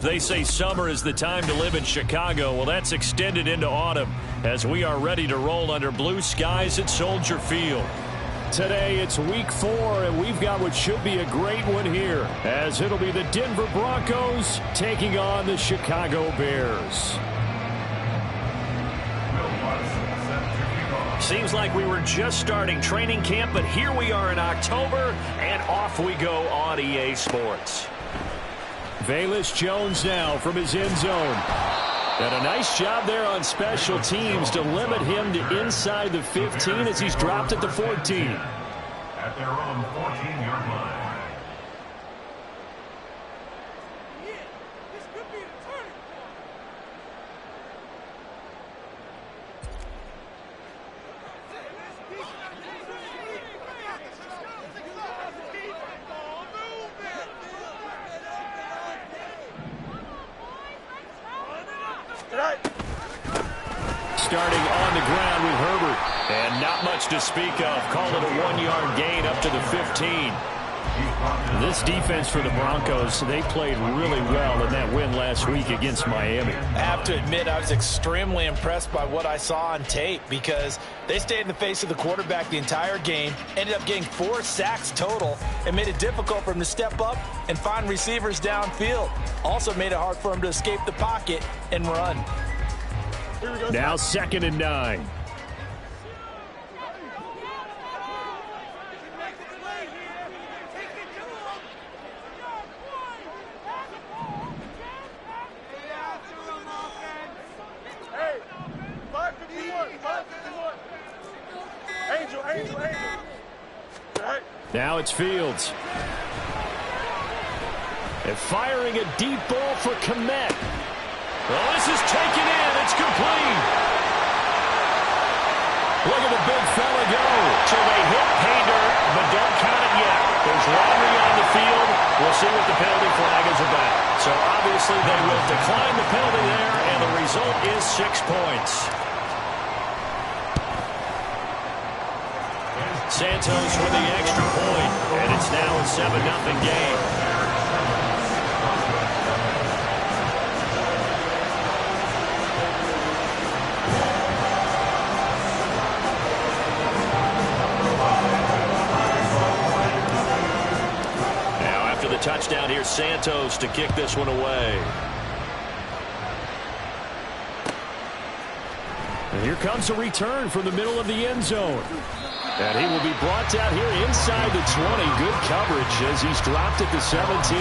They say summer is the time to live in Chicago. Well, that's extended into autumn as we are ready to roll under blue skies at Soldier Field. Today, it's week 4, and we've got what should be a great one here, as it'll be the Denver Broncos taking on the Chicago Bears. Seems like we were just starting training camp, but here we are in October, and off we go on EA Sports. Velus Jones now from his end zone. And a nice job there on special teams to limit him to inside the 15 as he's dropped at the 14. At their own 14-yard line. Starting on the ground with Herbert. And not much to speak of. Call it a 1-yard gain up to the 15. This defense for the Broncos, they played really well in that win last week against Miami. I have to admit, I was extremely impressed by what I saw on tape because they stayed in the face of the quarterback the entire game, ended up getting 4 sacks total, and made it difficult for him to step up and find receivers downfield. Also made it hard for him to escape the pocket and run. Now 2nd and 9. Now it's Fields. And firing a deep ball for Kmet. Well, this is taken in. It's complete. Look at the big fella go. So they hit pay dirt, but don't count it yet. There's laundry on the field. We'll see what the penalty flag is about. So obviously they will decline the penalty there, and the result is 6 points. Santos with the extra point, and it's now a 7-0 game. Touchdown here, Santos to kick this one away. And here comes a return from the middle of the end zone. And he will be brought down here inside the 20. Good coverage as he's dropped at the 17.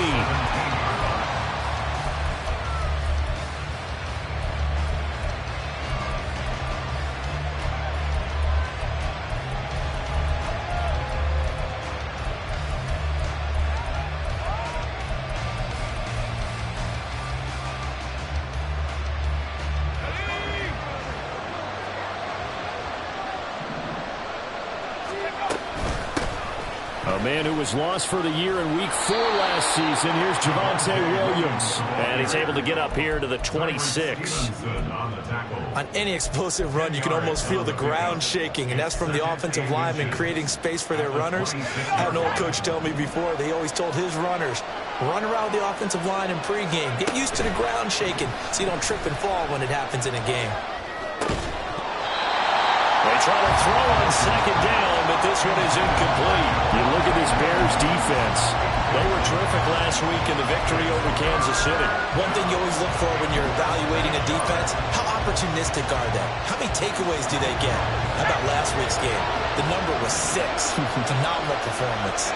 A man who was lost for the year in week 4 last season. Here's Javonte Williams. And he's able to get up here to the 26. On any explosive run, you can almost feel the ground shaking, and that's from the offensive linemen creating space for their runners. I had an old coach tell me before, they always told his runners, run around the offensive line in pregame. Get used to the ground shaking so you don't trip and fall when it happens in a game. They try to throw on 2nd down, but this one is incomplete. You look at this Bears defense. They were terrific last week in the victory over Kansas City. One thing you always look for when you're evaluating a defense, how opportunistic are they? How many takeaways do they get? How about last week's game? The number was 6. Phenomenal performance.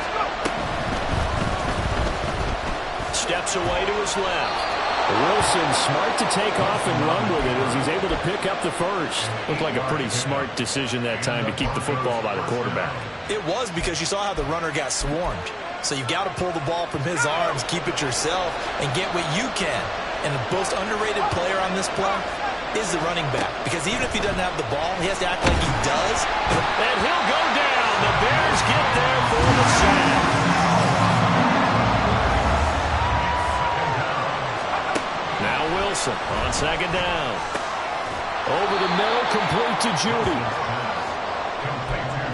Steps away to his left. Wilson smart to take off and run with it as he's able to pick up the first. Looked like a pretty smart decision that time to keep the football by the quarterback. It was, because you saw how the runner got swarmed. So you've got to pull the ball from his arms, keep it yourself, and get what you can. And the most underrated player on this play is the running back. Because even if he doesn't have the ball, he has to act like he does. And he'll go down. The Bears get there for the sack. On 2nd down. Over the middle, complete to Judy.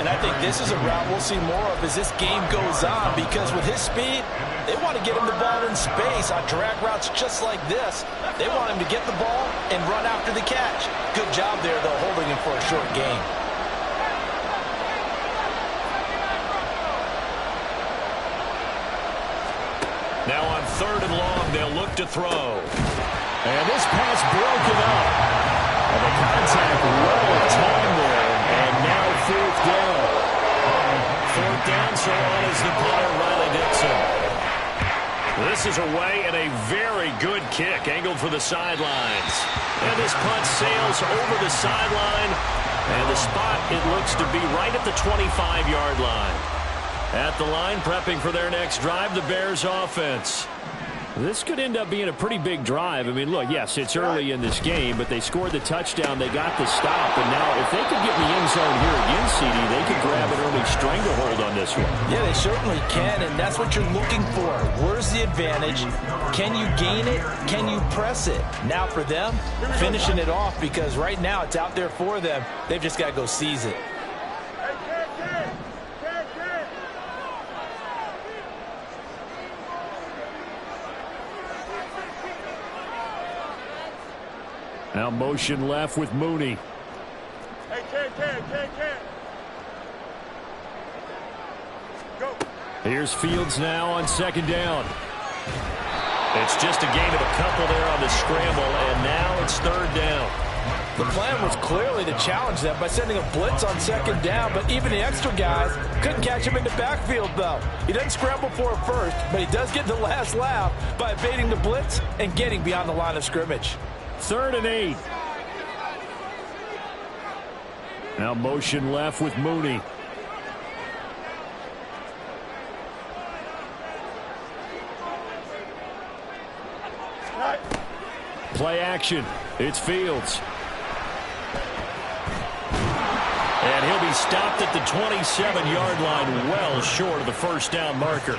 And I think this is a route we'll see more of as this game goes on, because with his speed, they want to get him the ball in space on drag routes just like this. They want him to get the ball and run after the catch. Good job there, though, holding him for a short game. Now on 3rd and long, they'll look to throw. And this pass broken up. And the contact well timed there. And now 4th down. 4th down, so on is the punter, Riley Dixon. This is away and a very good kick, angled for the sidelines. And this punt sails over the sideline. And the spot, it looks to be right at the 25-yard line. At the line, prepping for their next drive, the Bears offense. This could end up being a pretty big drive. I mean, look, yes, it's early in this game, but they scored the touchdown. They got the stop. And now if they could get in the end zone here again, CD, they could grab an early stranglehold on this one. Yeah, they certainly can, and that's what you're looking for. Where's the advantage? Can you gain it? Can you press it? Now for them, finishing it off, because right now it's out there for them. They've just got to go seize it. Now motion left with Mooney. Go. Here's Fields now on 2nd down. It's just a gain of a couple there on the scramble, and now it's 3rd down. The plan was clearly to challenge them by sending a blitz on 2nd down, but even the extra guys couldn't catch him in the backfield, though. He doesn't scramble for it first, but he does get the last laugh by evading the blitz and getting beyond the line of scrimmage. 3rd and 8. Now motion left with Mooney. Play action. It's Fields. And he'll be stopped at the 27-yard line, well short of the 1st down marker.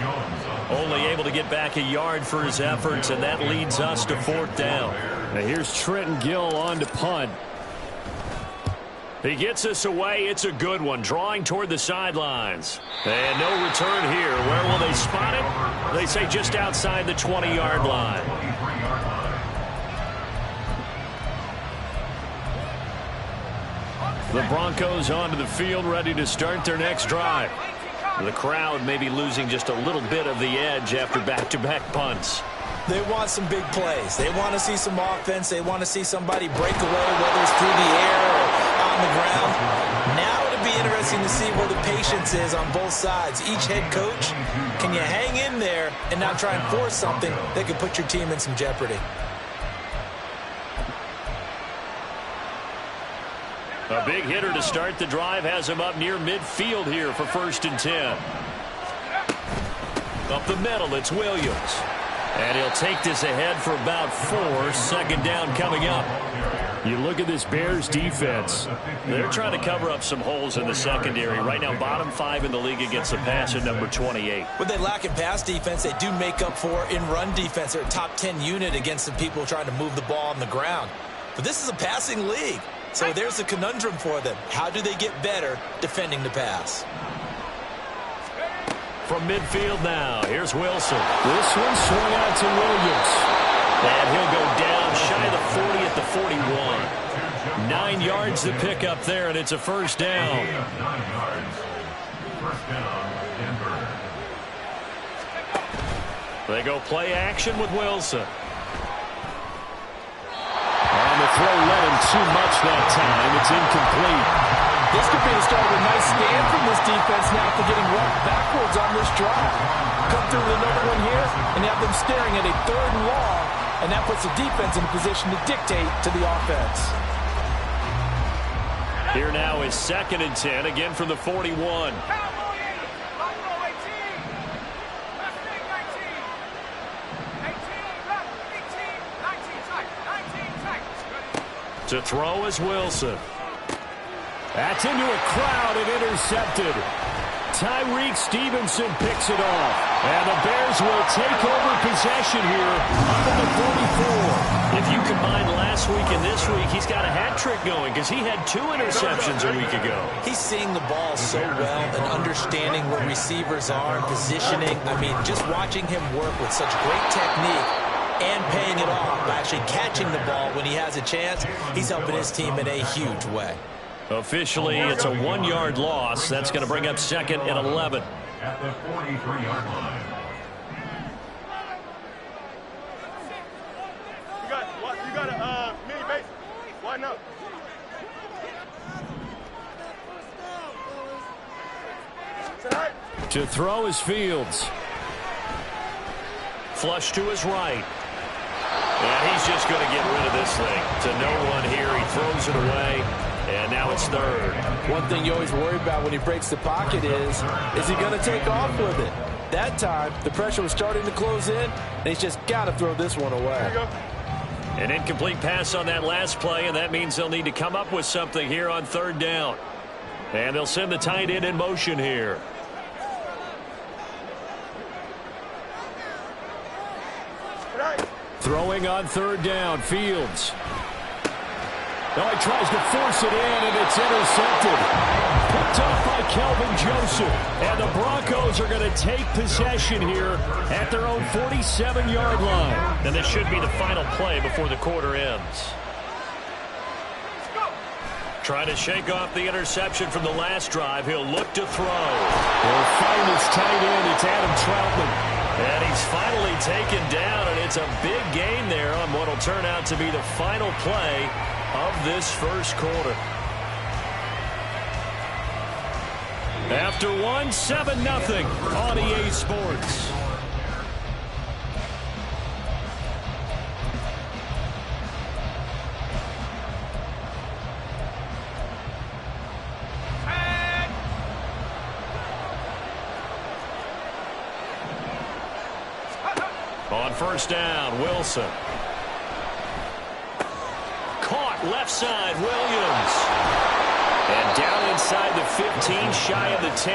Only able to get back a yard for his efforts, and that leads us to 4th down. Now here's Trenton Gill on to punt. He gets us away. It's a good one, drawing toward the sidelines. And no return here. Where will they spot it? They say just outside the 20-yard line. The Broncos onto the field, ready to start their next drive. The crowd may be losing just a little bit of the edge after back-to-back punts. They want some big plays. They want to see some offense. They want to see somebody break away, whether it's through the air or on the ground. Now it'll be interesting to see where the patience is on both sides. Each head coach, can you hang in there and not try and force something that could put your team in some jeopardy? A big hitter to start the drive has him up near midfield here for 1st and 10. Up the middle, it's Williams. And he'll take this ahead for about 4. 2nd down coming up. You look at this Bears defense. They're trying to cover up some holes in the secondary. Right now, bottom 5 in the league against the pass at number 28. What they lack in pass defense, they do make up for in run defense. They're a top 10 unit against the people trying to move the ball on the ground. But this is a passing league. So there's a conundrum for them. How do they get better defending the pass? From midfield now, here's Wilson. This one swung out to Williams. And he'll go down shy of the 40 at the 41. 9 yards to pick up there, and it's a 1st down. 9 yards. 1st down, Denver. They go play action with Wilson. And the throw led him too much that time. It's incomplete. This could be the start of a nice stand from this defense now after getting rocked backwards on this drive. Come through with another one here and have them staring at a 3rd and long, and that puts the defense in a position to dictate to the offense. Here now is 2nd and 10, again from the 41. To throw is Wilson. That's into a crowd and intercepted. Tyreek Stevenson picks it off. And the Bears will take over possession here up at the 44. If you combine last week and this week, he's got a hat trick going because he had 2 interceptions a week ago. He's seeing the ball so well and understanding where receivers are and positioning. I mean, just watching him work with such great technique and paying it off by actually catching the ball when he has a chance, he's helping his team in a huge way. Officially, it's a 1-yard loss. That's going to bring up 2nd and 11. At the 43-yard line. You got a mini base. Why not? To throw is Fields. Flush to his right. And he's just going to get rid of this thing. To no one here. He throws it away. And now it's 3rd. One thing you always worry about when he breaks the pocket is he going to take off with it? That time, the pressure was starting to close in, and he's just got to throw this one away. An incomplete pass on that last play, and that means they'll need to come up with something here on 3rd down. And they'll send the tight end in motion here. Throwing on 3rd down, Fields. Now he tries to force it in, and it's intercepted. Picked off by Kelvin Joseph. And the Broncos are going to take possession here at their own 47-yard line. And this should be the final play before the quarter ends. Trying to shake off the interception from the last drive. He'll look to throw. He'll find his tight end. It's Adam Troutman. And he's finally taken down, and it's a big gain there on what will turn out to be the final play of this first quarter. After 7-0 on EA Sports. On 1st down, Wilson. Caught left side, Williams. And down inside the 15, shy of the 10.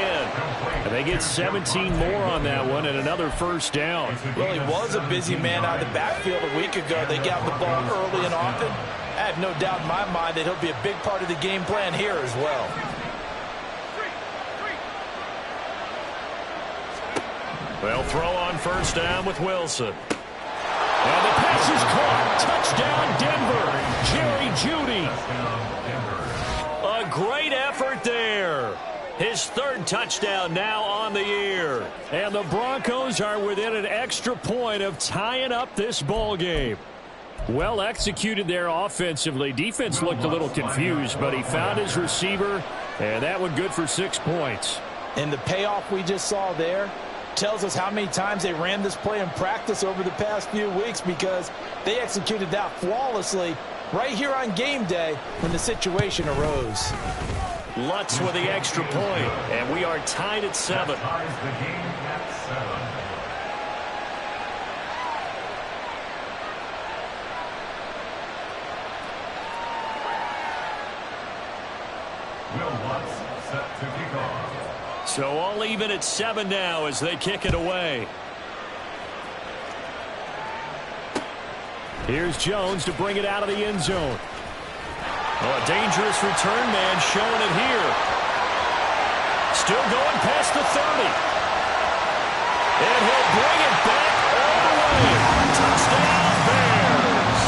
And they get 17 more on that one and another 1st down. Well, he was a busy man out of the backfield a week ago. They got the ball early and often. I have no doubt in my mind that he'll be a big part of the game plan here as well. They'll throw on 1st down with Wilson. And the pass is caught. Touchdown, Denver. Jerry Jeudy. A great effort there. His 3rd touchdown now on the year. And the Broncos are within an extra point of tying up this ball game. Well executed there offensively. Defense looked a little confused, but he found his receiver, and that one good for 6 points. And the payoff we just saw there tells us how many times they ran this play in practice over the past few weeks, because they executed that flawlessly right here on game day when the situation arose. Lutz with the extra point, and we are tied at 7. Ties the game at 7. Will Lutz set to kick off. So all even at 7 now as they kick it away. Here's Jones to bring it out of the end zone. Oh, a dangerous return man showing it here. Still going past the 30. And he'll bring it back all the way. Touchdown, Bears.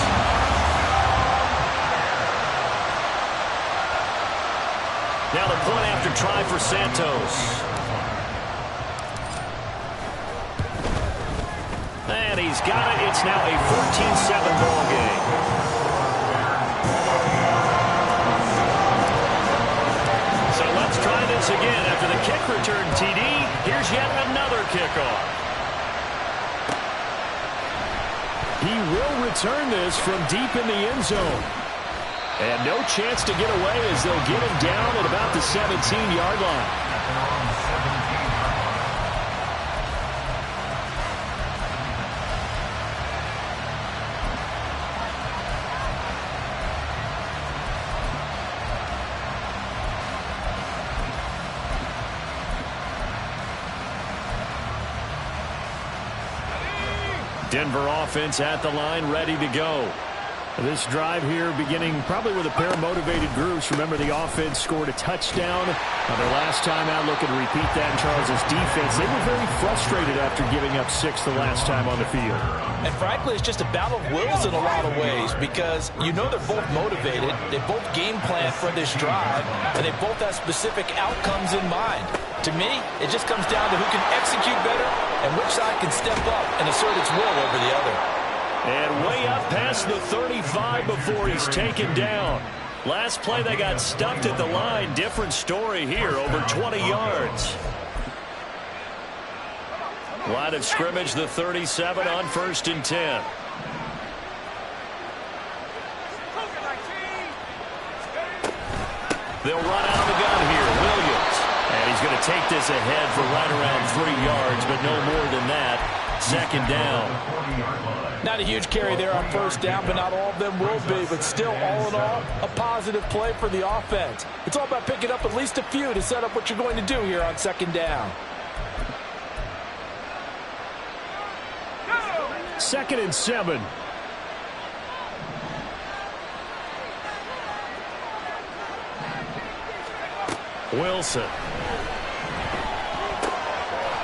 Now the point after try for Santos. And he's got it. It's now a 14-7 ball game. So let's try this again. After the kick return TD, here's yet another kickoff. He will return this from deep in the end zone. And no chance to get away as they'll get him down at about the 17-yard line. Denver offense at the line, ready to go. This drive here beginning probably with a pair of motivated groups. Remember, the offense scored a touchdown on their last time out, looking to repeat that in Charles' defense. They were very frustrated after giving up 6 the last time on the field. And frankly, it's just a battle of wills in a lot of ways because you know they're both motivated. They both game plan for this drive, and they both have specific outcomes in mind. To me, it just comes down to who can execute better and which side can step up and assert its will over the other. And way up past the 35 before he's taken down. Last play, they got stuffed at the line. Different story here, over 20 yards. Line of scrimmage, the 37 on 1st and 10. They'll run out of the gun here. Williams. And he's going to take this ahead for right around 3 yards, but no more than that. 2nd down. Not a huge carry there on 1st down, but not all of them will be. But still, all in all, a positive play for the offense. It's all about picking up at least a few to set up what you're going to do here on 2nd down. 2nd and 7. Wilson.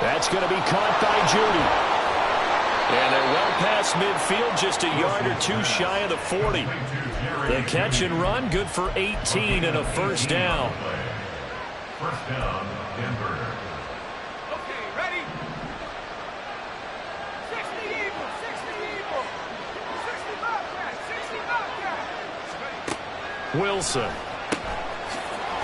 That's going to be caught by Judy. And they're well past midfield, just a yard or 2 shy of the 40. The catch and run, good for 18 and a 1st down. 1st down, Denver. Okay, ready? 60 Eagles, 60 Eagles. 60 Bobcats, 60 Bobcats. Wilson.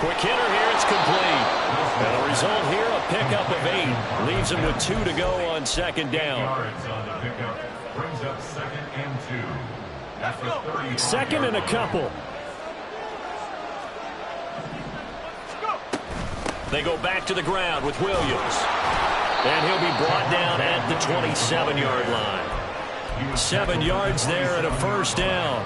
Quick hitter here, it's complete. And the result here, a pickup of 8. Leaves him with 2 to go on 2nd down. Yards on the pickup. Brings up 2nd and 2. That's the 30. 2nd and a couple. They go back to the ground with Williams. And he'll be brought down at the 27-yard line. 7 yards there and a 1st down.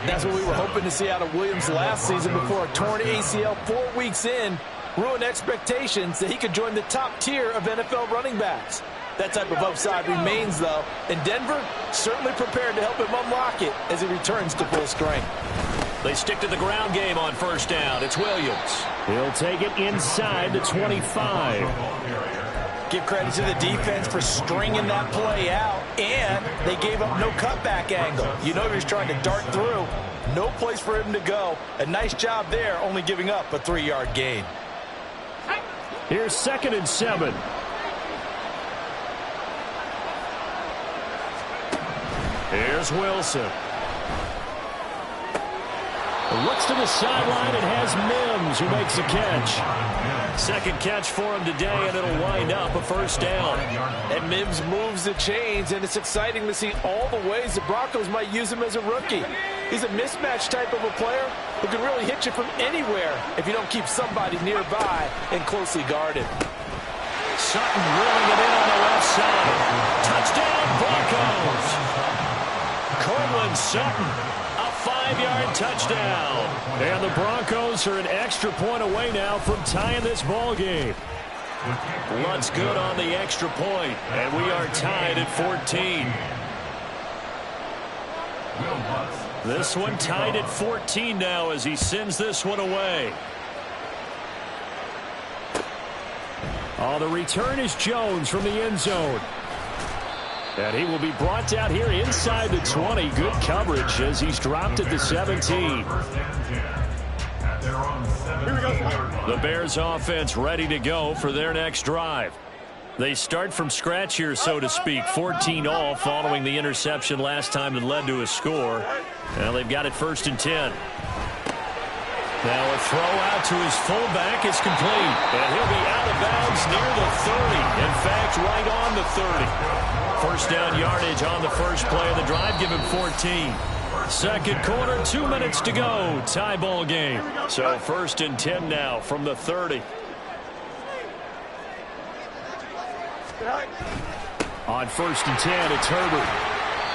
That's what we were hoping to see out of Williams last season before a torn ACL 4 weeks in ruined expectations that he could join the top tier of NFL running backs. That type of upside remains, though, and Denver certainly prepared to help him unlock it as he returns to full strength. They stick to the ground game on 1st down. It's Williams. He'll take it inside the 25. Give credit to the defense for stringing that play out, and they gave up no cutback angle. You know he was trying to dart through. No place for him to go. A nice job there, only giving up a 3-yard gain. Here's 2nd and 7. Here's Wilson. Looks to the sideline and has Mims who makes a catch. 2nd catch for him today, and it'll wind up a 1st down. And Mims moves the chains, and it's exciting to see all the ways the Broncos might use him as a rookie. He's a mismatch type of a player who can really hit you from anywhere if you don't keep somebody nearby and closely guarded. Sutton rolling it in on the left side. Touchdown, Broncos. Cortland Sutton. 5-yard touchdown. And the Broncos are an extra point away now from tying this ball game. Luntz good on the extra point, and we are tied at 14. This one tied at 14 now as he sends this one away. Oh, the return is Jones from the end zone. And he will be brought down here inside the 20. Good coverage as he's dropped at the 17. The Bears offense ready to go for their next drive. They start from scratch here, so to speak. 14 all following the interception last time that led to a score. Now they've got it 1st and 10. Now a throw out to his fullback is complete. And he'll be out of bounds near the 30. In fact, right on the 30. 1st down yardage on the first play of the drive. Give him 14. 2nd quarter, 2 minutes to go. Tie ball game. So 1st and 10 now from the 30. On 1st and 10, it's Herbert.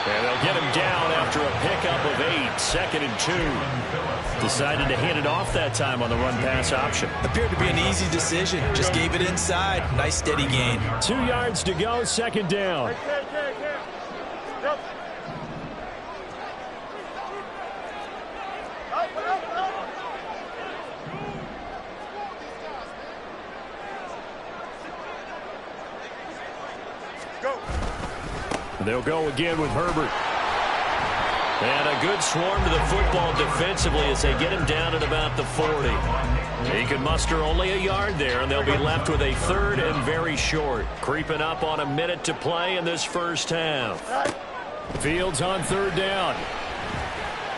And they'll get him down after a pickup of 8. 2nd and 2. Decided to hand it off that time on the run-pass option. Appeared to be an easy decision. Just gave it inside. Nice steady gain. 2 yards to go, 2nd down. They'll go again with Herbert. And a good swarm to the football defensively as they get him down at about the 40. He can muster only a yard there, and they'll be left with a third and very short. Creeping up on a minute to play in this first half. Fields on third down.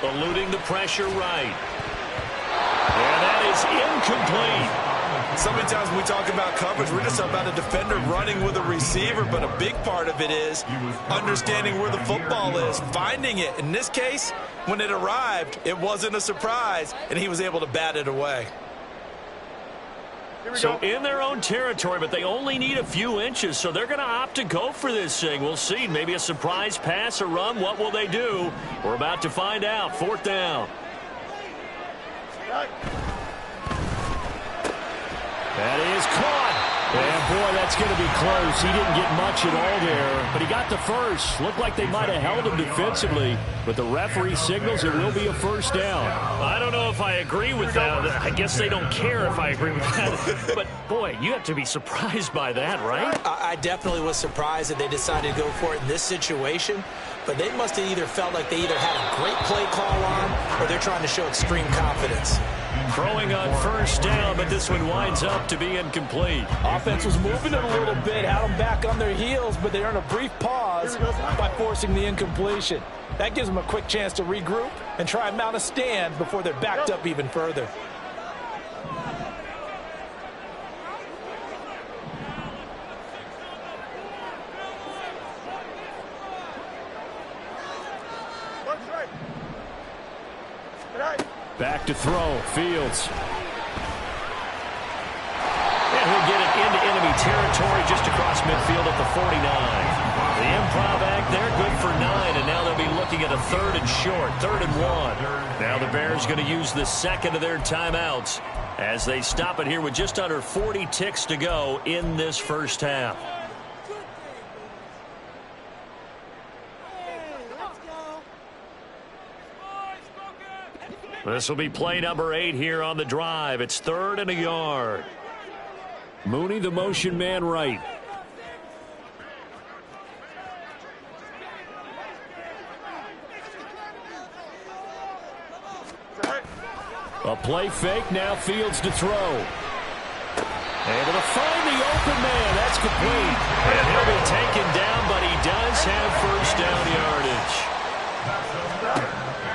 Eluding the pressure right. And that is incomplete. So many times when we talk about coverage, we're just about a defender running with a receiver, but a big part of it is understanding where the football is, finding it. In this case, when it arrived, it wasn't a surprise, and he was able to bat it away. So in their own territory, but they only need a few inches, so they're going to opt to go for this thing. We'll see. Maybe a surprise pass, a run. What will they do? We're about to find out. Fourth down. That is caught. And, boy, that's going to be close. He didn't get much at all there, but he got the first. Looked like they might have held him defensively, but the referee signals it will be a first down. I don't know if I agree with that. I guess they don't care if I agree with that. But, boy, you have to be surprised by that, right? I definitely was surprised that they decided to go for it in this situation, but they must have either felt like they either had a great play call on or they're trying to show extreme confidence. Throwing on first down, but this one winds up to be incomplete. Offense was moving it a little bit, had them back on their heels, but they earned a brief pause by forcing the incompletion. That gives them a quick chance to regroup and try and mount a stand before they're backed up even further. Back to throw. Fields. And he'll get it into enemy territory just across midfield at the 49. The improv act there, good for 9, and now they'll be looking at a third and short, 3rd and 1. Now the Bears going to use the second of their timeouts as they stop it here with just under 40 ticks to go in this first half. This will be play number 8 here on the drive. It's 3rd and a yard. Mooney, the motion man right. A play fake, now Fields to throw. Able to find the open man. That's complete. And he'll be taken down, but he does have first down yardage.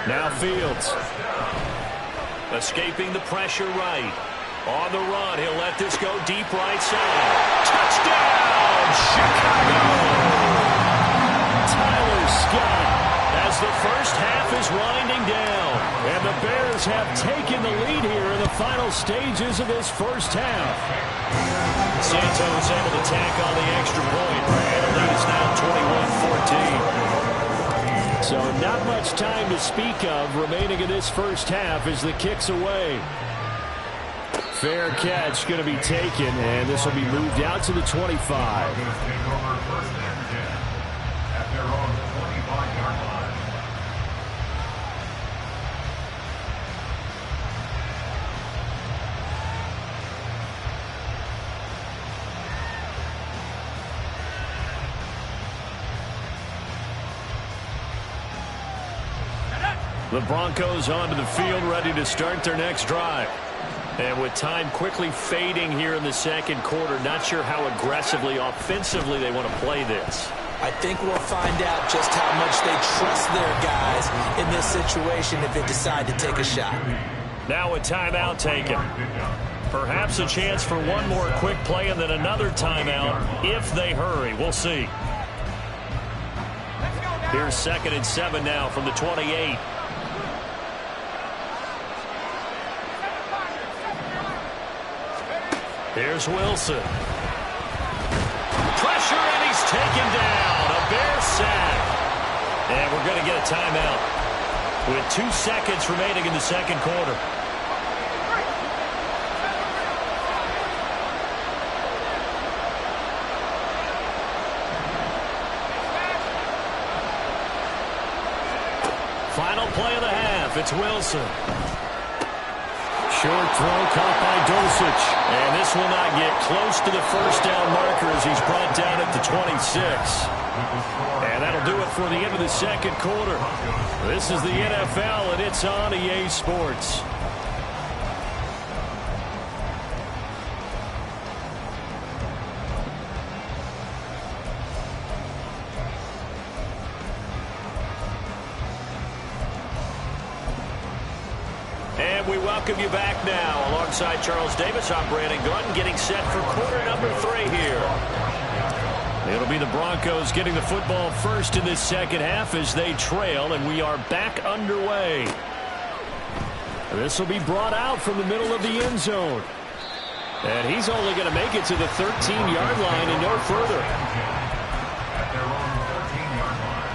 Now Fields. Escaping the pressure right. On the run, he'll let this go deep right side. Touchdown, Chicago! Tyler Scott. As the first half is winding down. And the Bears have taken the lead here in the final stages of this first half. Santos able to tack on the extra point. And the lead is now 21-14. So not much time to speak of remaining in this first half as the kick's away. Fair catch going to be taken, and this will be moved out to the 25. The Broncos onto the field, ready to start their next drive. And with time quickly fading here in the second quarter, not sure how aggressively, offensively they want to play this. I think we'll find out just how much they trust their guys in this situation if they decide to take a shot. Now a timeout taken. Perhaps a chance for one more quick play and then another timeout if they hurry. We'll see. Here's 2nd and 7 now from the 28. Here's Wilson. Pressure, and he's taken down. A Bear sack. And we're going to get a timeout with 2 seconds remaining in the second quarter. Final play of the half. It's Wilson. Short throw caught by Dulcich. And this will not get close to the first down marker as he's brought down at the 26. And that'll do it for the end of the second quarter. This is the NFL, and it's on EA Sports. And we welcome you back now. Alongside Charles Davis, I'm Brandon Gordon, getting set for quarter number 3 here. It'll be the Broncos getting the football first in this second half as they trail, and we are back underway. This will be brought out from the middle of the end zone. And he's only going to make it to the 13-yard line and no further. At their own 13-yard line.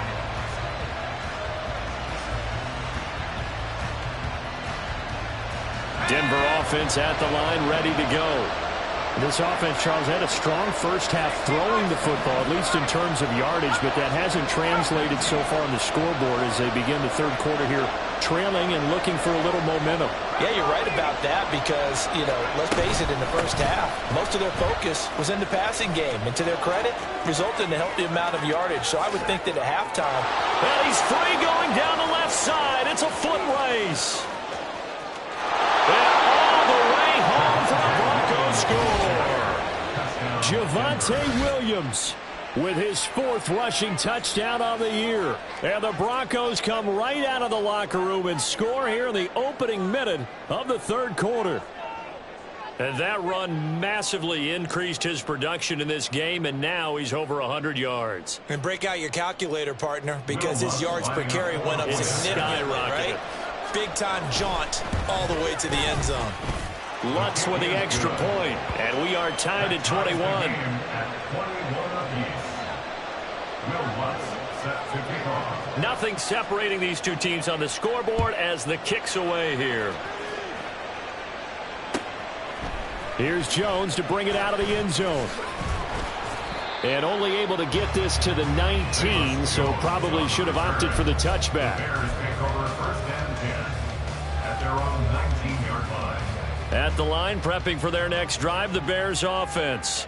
Denver offense at the line, ready to go. This offense, Charles, had a strong first half throwing the football, at least in terms of yardage, but that hasn't translated so far on the scoreboard as they begin the third quarter here, trailing and looking for a little momentum. Yeah, you're right about that because, let's face it, in the first half, most of their focus was in the passing game. And to their credit, resulted in a healthy amount of yardage. So I would think that at halftime. Well, he's free going down the left side. It's a foot race. And all the way home for the Broncos score. Javonte Williams with his 4th rushing touchdown on the year. And the Broncos come right out of the locker room and score here in the opening minute of the third quarter. And that run massively increased his production in this game, and now he's over 100 yards. And break out your calculator, partner, because his yards per carry went up significantly, right? Big-time jaunt all the way to the end zone. Lutz with the extra point, and we are tied at 21. Nothing separating these two teams on the scoreboard as the kick's away here. Here's Jones to bring it out of the end zone. And only able to get this to the 19, so probably should have opted for the touchback. Bears take over first and 10 at their own 19-yard line. At the line, prepping for their next drive, the Bears offense.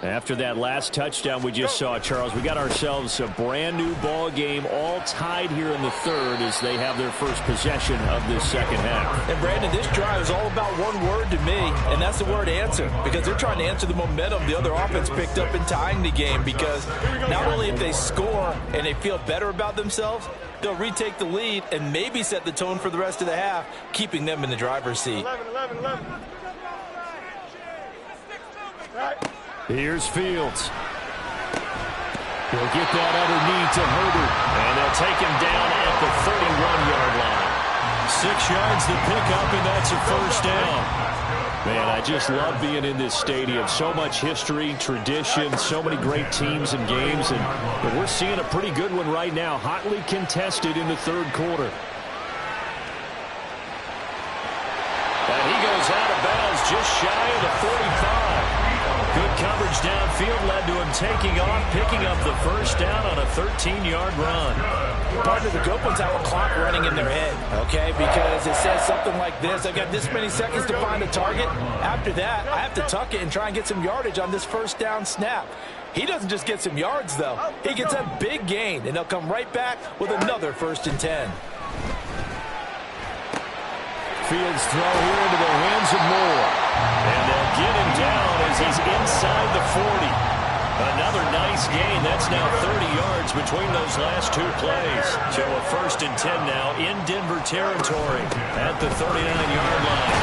After that last touchdown we just saw, Charles, we got ourselves a brand new ball game, all tied here in the third as they have their first possession of this second half. And Brandon, this drive is all about one word to me, and that's the word answer, because they're trying to answer the momentum the other offense picked up in tying the game, because not only if they score and they feel better about themselves, they'll retake the lead and maybe set the tone for the rest of the half, keeping them in the driver's seat. 11. Right. Here's Fields. He'll get that underneath to Herbert. And they'll take him down at the 31-yard line. 6 yards to pick up, and that's a first down. Man, I just love being in this stadium. So much history, tradition, so many great teams and games. And we're seeing a pretty good one right now, hotly contested in the third quarter. And he goes out of bounds just shy of the 45. Good coverage downfield led to him taking off, picking up the first down on a 13-yard run. Part of the good ones have a clock running in their head, okay? Because it says something like this: I've got this many seconds to find a target. After that, I have to tuck it and try and get some yardage on this first down snap. He doesn't just get some yards, though. He gets a big gain, and they'll come right back with another 1st and 10. Fields throw here into the hands of Moore. And they'll get him down as he's inside the 40. Another nice gain. That's now 30 yards between those last 2 plays. So a 1st and 10 now in Denver territory at the 39-yard line.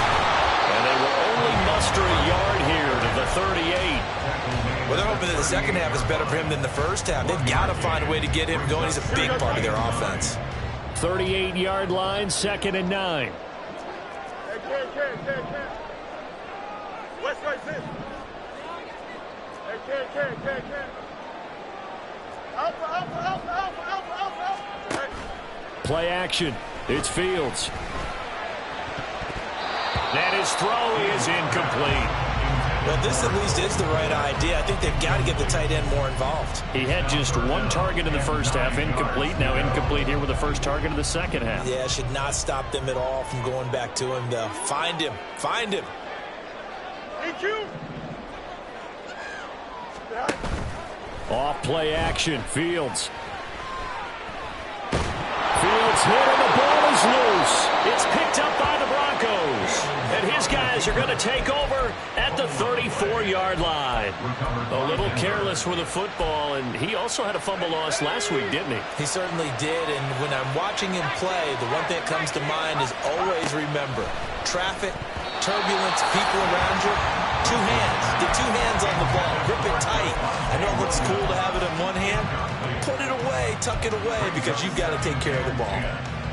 And they will only muster a yard here to the 38. Well, they're hoping that the second half is better for him than the first half. They've got to find a way to get him going. He's a big part of their offense. 38-yard line, 2nd and 9. West right this. Hey, Ken. Alpha. Play action. It's Fields. And his throw is incomplete. Well, this at least is the right idea. I think they've got to get the tight end more involved. He had just one target in the first half, incomplete. Now incomplete here with the first target of the second half. Yeah, should not stop them at all from going back to him, though. Find him. Find him. Thank you. Off play action. Fields. Fields hit and the ball is loose. It's picked up by the Broncos. And his guys are going to take over at the 34-yard line. A little careless with the football, and he also had a fumble loss last week, didn't he? He certainly did, and when I'm watching him play, the one thing that comes to mind is always remember, traffic, turbulence, people around you, two hands. Get two hands on the ball. Grip it tight. I know it looks cool to have it in one hand. Put it away, tuck it away, because you've got to take care of the ball.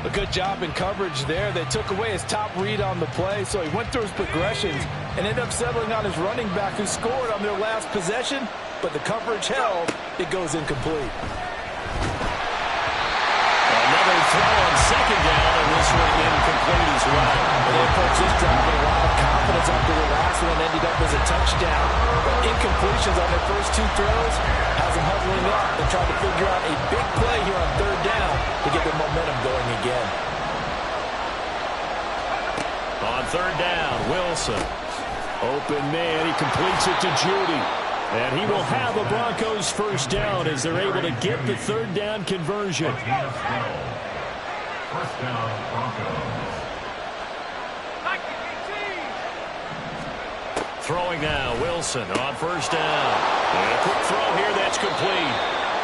A good job in coverage there. They took away his top read on the play, so he went through his progressions and ended up settling on his running back who scored on their last possession, but the coverage held. It goes incomplete. Another throw on second down, and this one incomplete as well. They approached this drive with a lot of confidence after the last one ended up as a touchdown. But incompletions on their first two throws has them huddling up and trying to figure out a big play here on third down to get their momentum going again. On third down, Wilson. Open man, he completes it to Judy. And he will have a Broncos first down as they're able to get the third down conversion. First down, Broncos. Throwing now, Wilson on first down. And a quick throw here, that's complete.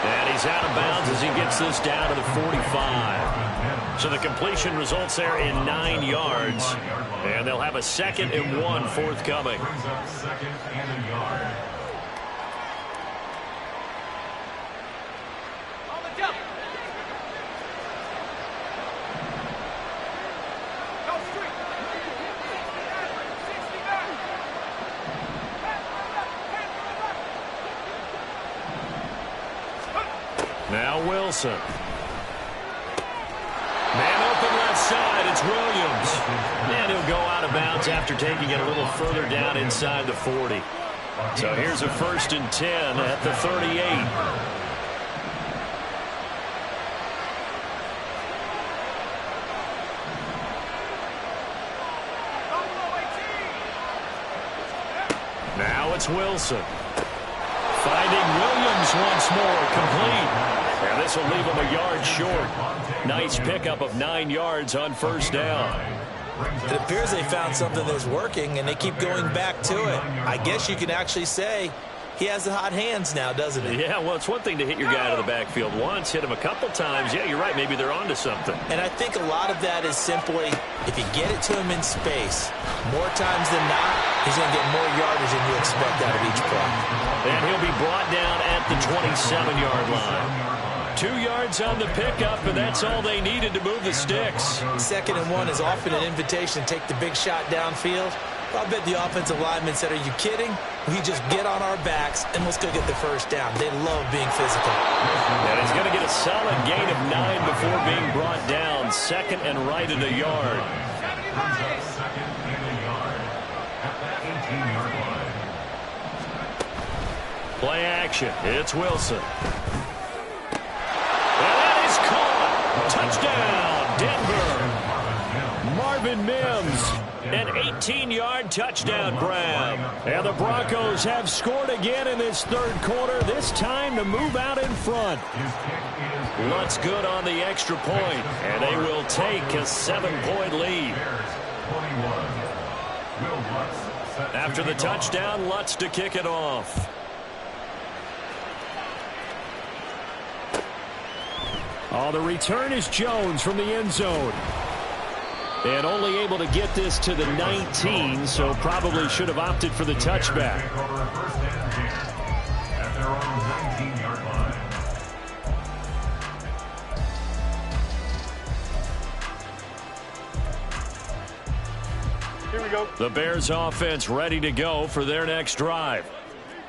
And he's out of bounds as he gets this down to the 45. So the completion results there in 9 yards. And they'll have a 2nd and 1 forthcoming. Brings up 2nd and a yard. Now Wilson. Man open left side, it's Williams. And he'll go out of bounds after taking it a little further down inside the 40. So here's a 1st and 10 at the 38. Now it's Wilson. Finding Williams once more, complete. And this will leave him a yard short. Nice pickup of 9 yards on first down. It appears they found something that's working, and they keep going back to it. I guess you can actually say he has the hot hands now, doesn't he? Yeah, well, it's one thing to hit your guy out of the backfield once, hit him a couple times. Yeah, you're right. Maybe they're onto something. And I think a lot of that is simply, if you get it to him in space, more times than not, he's going to get more yardage than you expect out of each play. And he'll be brought down at the 27-yard line. 2 yards on the pickup, and that's all they needed to move the sticks. 2nd and 1 is often an invitation to take the big shot downfield. I bet the offensive linemen said, are you kidding? We just get on our backs, and let's go get the first down. They love being physical. And he's going to get a solid gain of 9 before being brought down. 2nd and right at a yard. Brings up 2nd and a yard at the 18-yard line. Play action. It's Wilson. And that is caught. Touchdown, Denver. Marvin Mims. An 18-yard touchdown grab. And the Broncos have scored again in this third quarter, this time to move out in front. Lutz good on the extra point, and they will take a 7-point lead. After the touchdown, Lutz to kick it off. Oh, the return is Jones from the end zone. And only able to get this to the 19, so probably should have opted for the touchback. Here we go. The Bears offense ready to go for their next drive.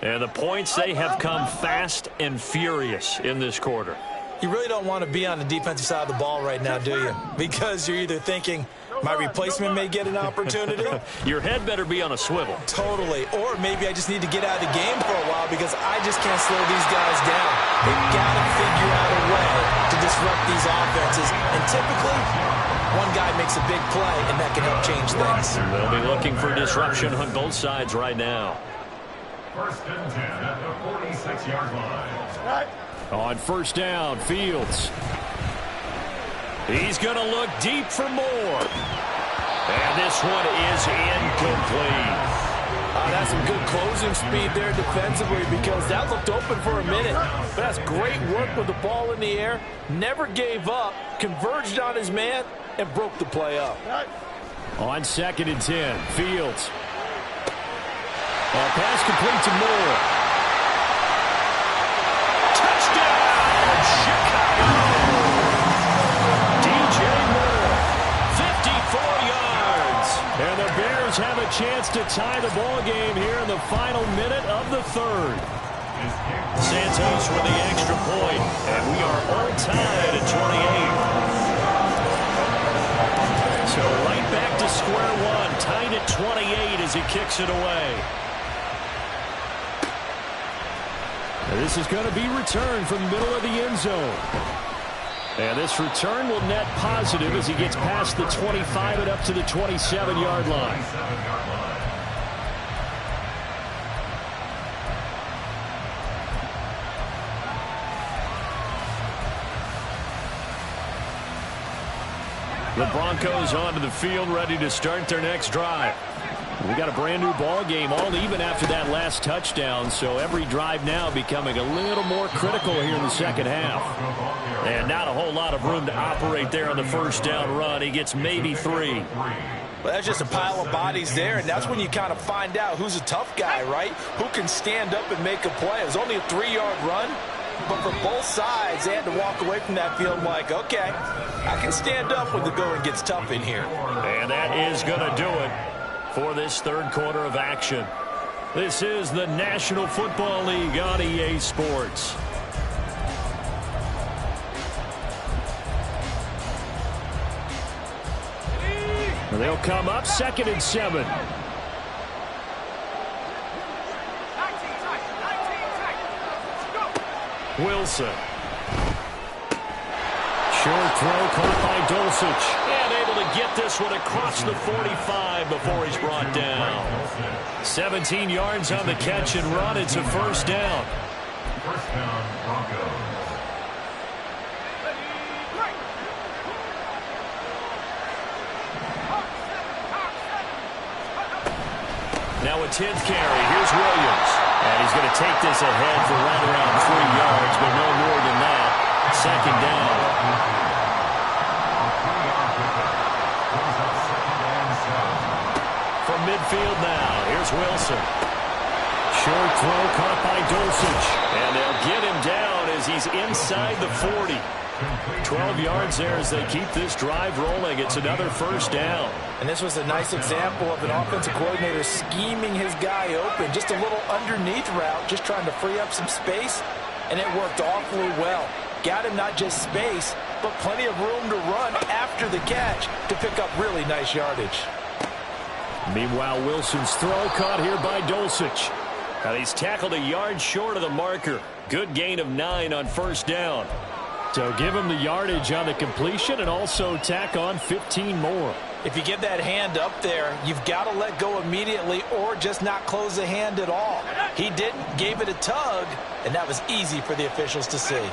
And the points, they have come fast and furious in this quarter. You really don't want to be on the defensive side of the ball right now, do you? Because you're either thinking, My replacement may get an opportunity. Your head better be on a swivel. Totally. Or maybe I just need to get out of the game for a while because I just can't slow these guys down. They've got to figure out a way to disrupt these offenses. And typically, one guy makes a big play, and that can help change things. They'll be looking for disruption on both sides right now. First and 10 at the 46-yard line. On first down, Fields. He's going to look deep for more. And this one is incomplete. That's some good closing speed there defensively because that looked open for a minute. But that's great work with the ball in the air. Never gave up, converged on his man, and broke the play up. On second and 10, Fields. Pass complete to Moore. Touchdown, Chicago! DJ Moore, 54 yards. And the Bears have a chance to tie the ball game here in the final minute of the third. Santos with the extra point, and we are all tied at 28. So right back to square one, tied at 28 as he kicks it away. This is going to be returned from the middle of the end zone. And this return will net positive as he gets past the 25 and up to the 27-yard line. The Broncos onto the field, ready to start their next drive. We got a brand new ball game, all even after that last touchdown, so every drive now becoming a little more critical here in the second half. And not a whole lot of room to operate there on the first down run. He gets maybe 3. Well, that's just a pile of bodies there, and that's when you kind of find out who's a tough guy, right? Who can stand up and make a play. It was only a 3-yard run, but for both sides, they had to walk away from that field like, okay, I can stand up when the going gets tough in here. And that is going to do it for this third quarter of action. This is the National Football League on EA Sports. They'll come up second and 7. Wilson. Short throw caught by Dulcich. And able to get this one across the 45 before he's brought down. 17 yards on the catch and run. It's a first down. First down, Broncos. Now a 10th carry. Here's Williams. And he's going to take this ahead for right around 3 yards, but no more than that. Second down. From midfield now, here's Wilson. Short throw caught by Dulcich. And they'll get him down as he's inside the 40. 12 yards there as they keep this drive rolling. It's another first down. And this was a nice example of an offensive coordinator scheming his guy open. Just a little underneath route, just trying to free up some space, and it worked awfully well. Got him not just space, but plenty of room to run after the catch to pick up really nice yardage. Meanwhile, Wilson's throw caught here by Dulcich. Now he's tackled a yard short of the marker. Good gain of 9 on first down. So give him the yardage on the completion and also tack on 15 more. If you get that hand up there, you've got to let go immediately or just not close the hand at all. He didn't, gave it a tug, and that was easy for the officials to see.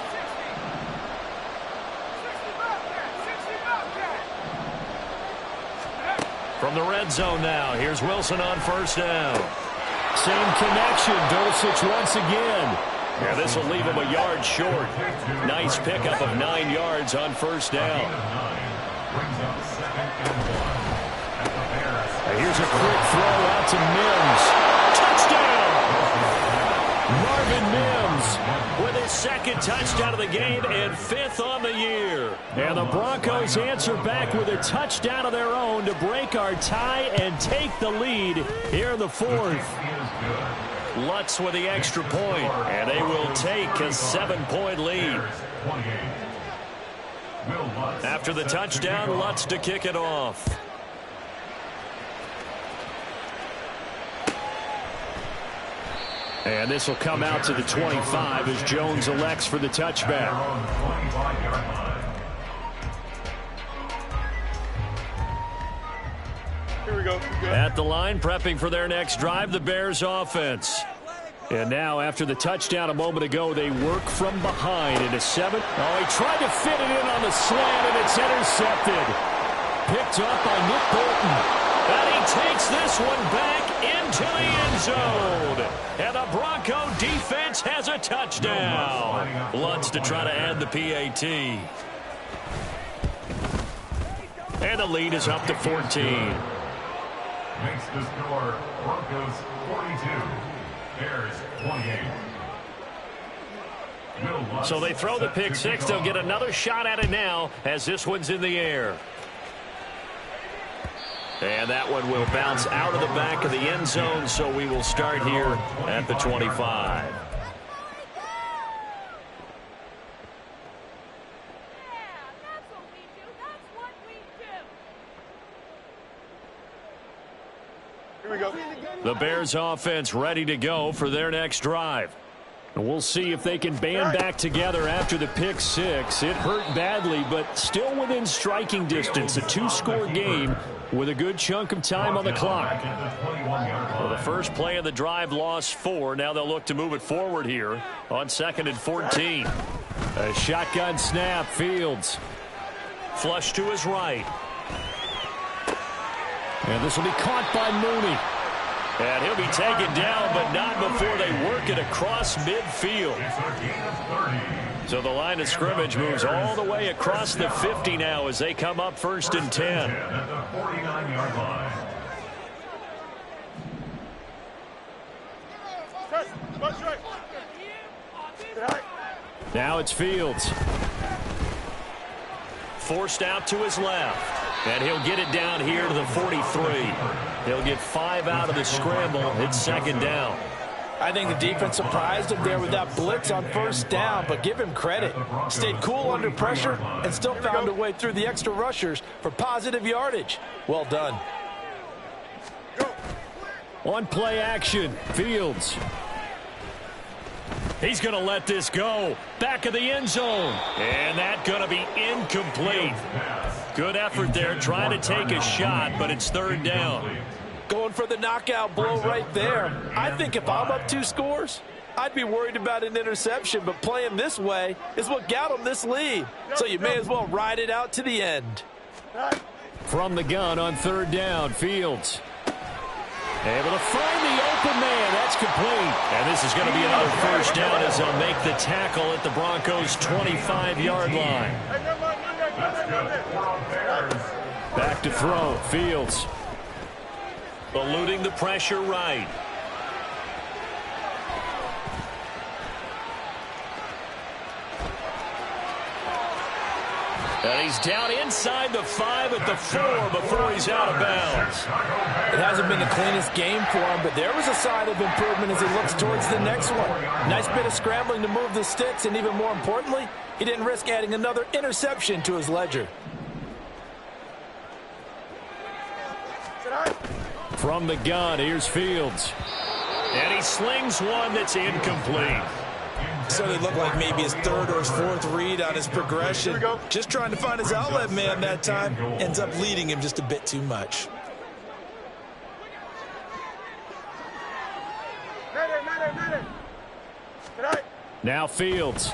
From the red zone now, here's Wilson on first down. Same connection, Dulcich once again. Yeah, this will leave him a yard short. Nice pickup of 9 yards on first down. Here's a quick throw out to Mims. Touchdown! Marvin Mims with his second touchdown of the game and 5th on the year. And the Broncos answer back with a touchdown of their own to break our tie and take the lead here in the fourth. Lutz with the extra point, and they will take a 7-point lead. After the touchdown, Lutz to kick it off. And this will come out to the 25 as Jones elects for the touchback. Here we go. At the line, prepping for their next drive, the Bears offense. And now, after the touchdown a moment ago, they work from behind into 7. Oh, he tried to fit it in on the slant, and it's intercepted. Picked up by Nick Bolton. And he takes this one back into the end zone. And the Bronco defense has a touchdown. Lutz to try to add the PAT. And the lead is up to 14. Makes the score Broncos 42, Bears 28. So they throw the pick six. They'll get another shot at it now as this one's in the air. And that one will bounce out of the back of the end zone, so we will start here at the 25. Here we go. The Bears offense ready to go for their next drive. And we'll see if they can band back together after the pick six. It hurt badly, but still within striking distance. A 2-score game with a good chunk of time on the clock. Well, the first play of the drive lost 4. Now they'll look to move it forward here on 2nd and 14. A shotgun snap, Fields. Flush to his right. And this will be caught by Mooney. And he'll be taken down, but not before they work it across midfield. So the line of scrimmage moves all the way across the 50 now as they come up 1st and 10. At the 49-yard line. Now it's Fields. Forced out to his left. And he'll get it down here to the 43. He'll get 5 out of the scramble. It's 2nd down. I think the defense surprised him there with that blitz on 1st down, but give him credit. Stayed cool under pressure and still found a way through the extra rushers for positive yardage. Well done. On play action, Fields. He's going to let this go. Back of the end zone. And that's going to be incomplete. Good effort there trying to take a shot, but it's 3rd down. Going for the knockout blow right there. I think if I'm up 2 scores, I'd be worried about an interception, but playing this way is what got him this lead. So you may as well ride it out to the end. From the gun on 3rd down, Fields. Able to find the open man. That's complete. And this is going to be another 1st down as they'll make the tackle at the Broncos' 25-yard line. Back to throw, Fields. Eluding the pressure right. And he's down inside the 5 at the 4 before he's out of bounds. It hasn't been the cleanest game for him, but there was a sign of improvement as he looks towards the next one. Nice bit of scrambling to move the sticks, and even more importantly, he didn't risk adding another interception to his ledger. From the gun, here's Fields. And he slings one that's incomplete. So it looked like maybe his 3rd or his 4th read on his progression. Just trying to find his outlet man that time. Ends up leading him just a bit too much. Now Fields.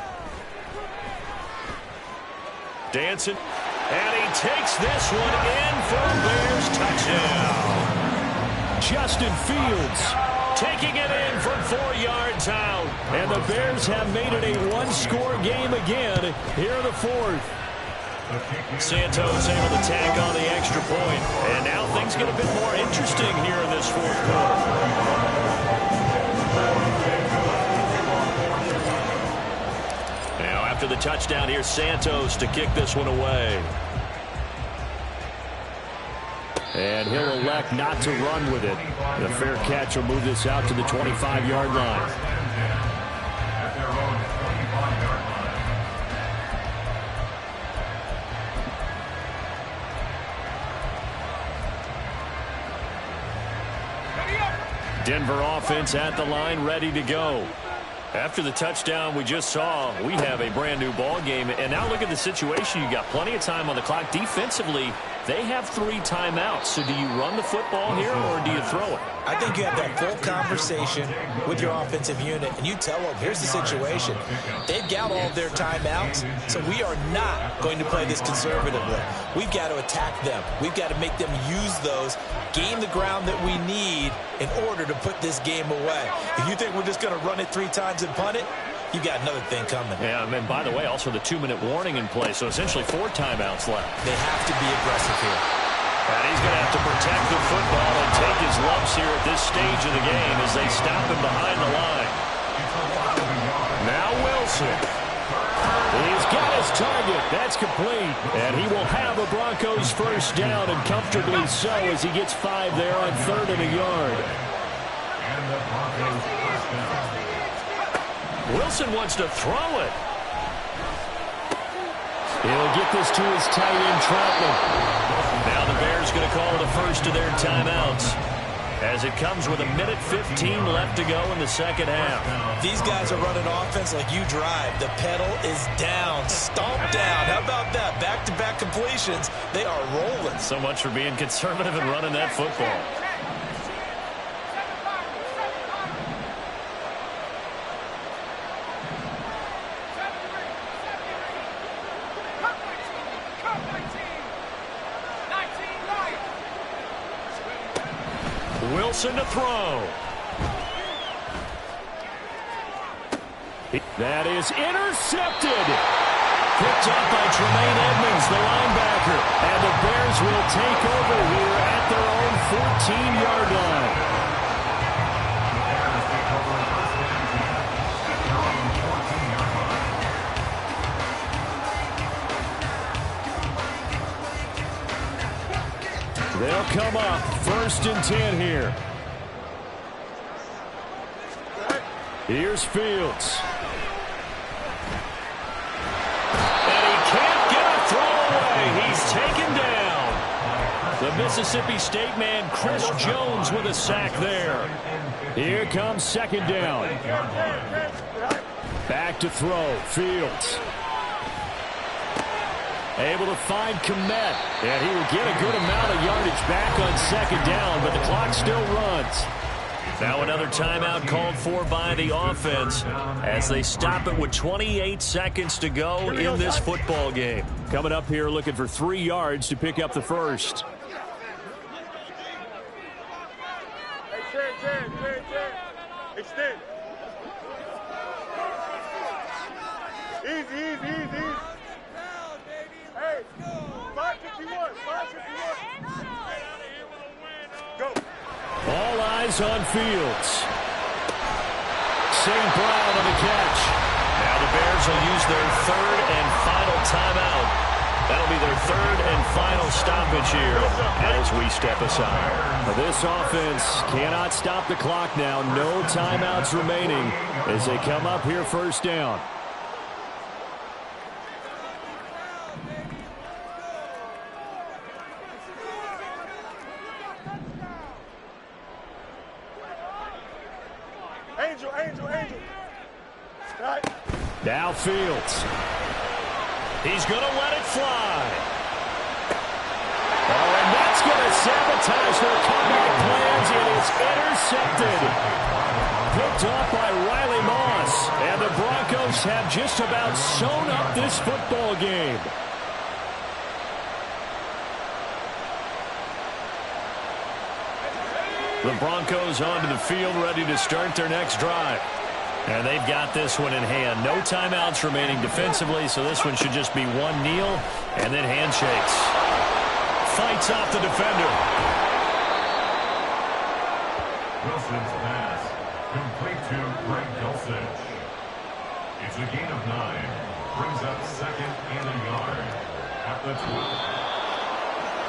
Dancing. And he takes this one in for a Bears touchdown. Justin Fields taking it in from 4 yards out. And the Bears have made it a 1-score game again here in the 4th. Santos able to tack on the extra point. And now things get a bit more interesting here in this 4th quarter. Now after the touchdown, here's Santos to kick this one away. And he'll elect not to run with it. The fair catch will move this out to the 25-yard line. Denver offense at the line, ready to go. After the touchdown we just saw, we have a brand new ball game. And now look at the situation. You got plenty of time on the clock. Defensively, they have 3 timeouts. So do you run the football here or do you throw it? I think you have that full conversation with your offensive unit, and you tell them, here's the situation. They've got all of their timeouts, so we are not going to play this conservatively. We've got to attack them. We've got to make them use those, gain the ground that we need in order to put this game away. If you think we're just going to run it 3 times and punt it, you got another thing coming. Yeah, and by the way, also the 2-minute warning in play, so essentially 4 timeouts left. They have to be aggressive here. And he's going to have to protect the football and take his lumps here at this stage of the game as they stop him behind the line. Now Wilson. He's got his target. That's complete. And he will have a Broncos first down, and comfortably so, as he gets 5 there on 3rd and a yard. And the Broncos first down. Wilson wants to throw it. He'll get this to his tight end, Troutman. Now the Bears going to call the first of their timeouts as it comes with 1:15 left to go in the second half. These guys are running offense like you drive. The pedal is down, stomped down. How about that? Back-to-back completions. They are rolling. So much for being conservative and running that football. Wilson to throw. That is intercepted. Picked up by Tremaine Edmonds, the linebacker. And the Bears will take over here at their own 14-yard line. They'll come up 1st and 10 here. Here's Fields. And he can't get a throw away. He's taken down. The Mississippi State man, Chris Jones, with a sack there. Here comes 2nd down. Back to throw. Fields. Able to find Kmet, and he will get a good amount of yardage back on 2nd down, but the clock still runs. Now another timeout called for by the offense as they stop it with 28 seconds to go in this football game. Coming up here looking for 3 yards to pick up the first. Extend. Easy. Hey, 551. Go. All eyes on Fields. St. Brown on the catch. Now the Bears will use their 3rd and final timeout. That'll be their 3rd and final stoppage here as we step aside. This offense cannot stop the clock now. No timeouts remaining as they come up here 1st down. Angel. Right. Now Fields. He's going to let it fly. Oh, and that's going to sabotage their comeback plans, and it's intercepted. Picked off by Riley Moss, and the Broncos have just about sewn up this football game. The Broncos onto the field, ready to start their next drive. And they've got this one in hand. No timeouts remaining defensively, so this one should just be one kneel and then handshakes. Fights off the defender. Wilson's pass, complete to Greg Dulcich. It's a gain of 9. Brings up 2nd and a yard at the 12.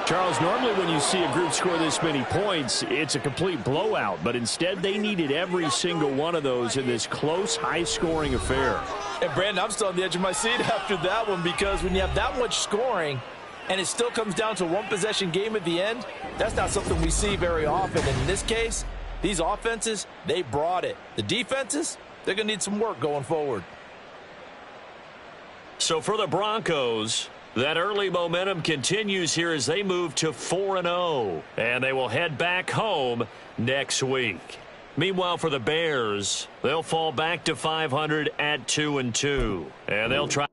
Charles, normally when you see a group score this many points, it's a complete blowout. But instead, they needed every single one of those in this close, high-scoring affair. And, Brandon, I'm still on the edge of my seat after that one because when you have that much scoring and it still comes down to a one-possession game at the end, that's not something we see very often. And in this case, These offenses, they brought it. The defenses, they're going to need some work going forward. So for the Broncos, that early momentum continues here as they move to 4-0. And they will head back home next week. Meanwhile, for the Bears, they'll fall back to 500 at 2-2. And they'll try